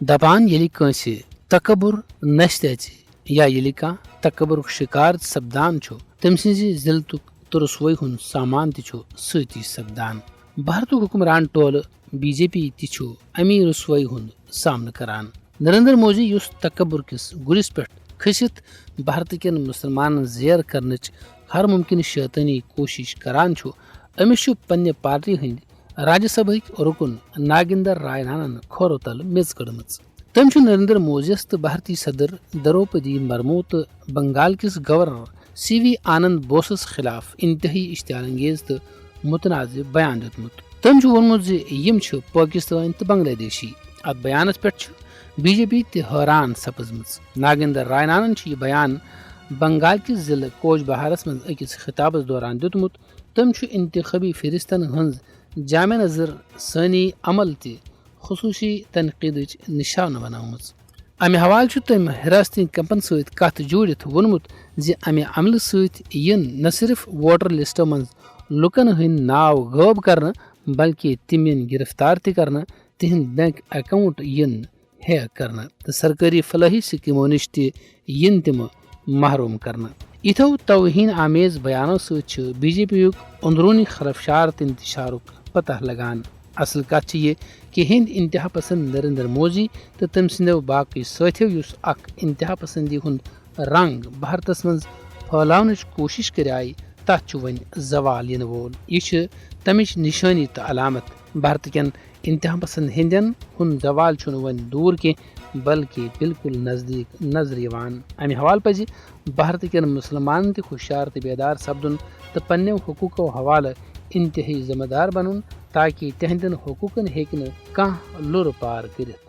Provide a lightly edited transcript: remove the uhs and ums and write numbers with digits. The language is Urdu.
دپان ییٚلہِ کٲنٛسہِ تکبر نشہِ تہِ اژِ یا ییٚلہِ کانٛہہ تکبرُک شِکار سپدان چھُ تٔمۍ سٕنٛزِ ذلتُک تہٕ رسوٲیی ہُنٛد سامان تہِ چھُ سۭتی سپدان. بھارتُک حکمران ٹولہٕ بی جے پی تہِ چھُ امی رسوٲیی ہُنٛد سامنہٕ کران. نریندر مودی یُس تکبر کِس گُرِس پٮ۪ٹھ کھٔسِتھ بھارتہٕ کٮ۪ن مُسلمانن زیر کرنٕچ ہر مُمکِنہٕ شیطٲنی کوٗشش کران چھُ أمِس چھُ پننہِ پارٹی ہٕنٛدۍ راجیہ سبھٕکۍ رُکُن ناگیندر رائے نانن کھۄرو تل میٚژ کٔڑمٕژ. تٔمۍ چھُ نریندر مودی یس تہٕ بھارتی صدر دروپدی مرمو تہٕ بنگال کِس گورنر سی وی آنند بوسس خلاف انتہٲئی اشتعال انگیز تہٕ متنازع بیان دیُتمُت. تٔمۍ چھُ ووٚنمُت زِ یِم چھِ پٲکستٲنۍ تہٕ بنگلہ دیشی. اتھ بیانس پٮ۪ٹھ چھُ بی جے پی تہِ حٲران سپٕزمٕژ. ناگیندر رائے نانن چھُ یہِ بیان بنگال کِس ضلعہٕ کوچ بہارس منٛز أکِس خطابس دوران دیُتمُت. تٔمۍ چھُ انتخٲبی فہرستن ہٕنٛز جامع نظر ثٲنی عمل تہِ خصوٗصی تنقیٖدٕچ نشانہٕ بنٲومٕژ. امہِ حوالہٕ چھُ تٔمۍ حراستی کیمپن سۭتۍ کتھ جوٗڑِتھ ووٚنمُت زِ امہِ عملہٕ سۭتۍ یِن نہ صرف ووٹر لسٹو منٛز لُکن ہٕنٛدۍ ناو غٲب کرنہٕ بلکہِ تِم یِن گرفتار تہِ کرنہٕ، تِہنٛدۍ بینک اکاؤنٹ یِن ہیک کرنہٕ تہٕ سرکٲری فلٲحی سکیمو نِش تہِ یِن تِم محروم کرنہٕ. یِتھو توہین آمیز بیانو سۭتۍ چھُ بی جے پی یُک اندروٗنی خرفشار تہٕ انتشارُک پتہ لگان. اصل کتھ چھِ یہِ کہِ ہیٚندۍ انتہا پسند نریندر مودی تہٕ تٔمۍ سٕنٛدیو باقٕے سٲتھیو یُس اکھ انتہا پسندی ہُنٛد رنگ بھارتس منٛز پھٲلاونٕچ کوٗشش کریایہِ تتھ چھُ وۄنۍ زوال یِنہٕ وول. یہِ چھِ تمِچ نشٲنی تہٕ علامت. بھارتہٕ کٮ۪ن انتہا پسند ہیٚندٮ۪ن ہُنٛد زوال چھُنہٕ وۄنۍ دوٗر کینٛہہ بلکہِ بالکل نزدیٖک نظرِ یِوان. امہِ حوالہٕ پزِ بھارتہٕ کٮ۪ن مُسلمانن تہِ ہُشیار تہٕ بیدار سپدُن تہٕ پننٮ۪و حقوٗقو حوالہٕ انتہٲئی ذمہٕ دار بنُن تاکہِ تہنٛدٮ۪ن حقوٗقن ہیٚکہِ نہٕ کانٛہہ لُرٕ پار کٔرِتھ.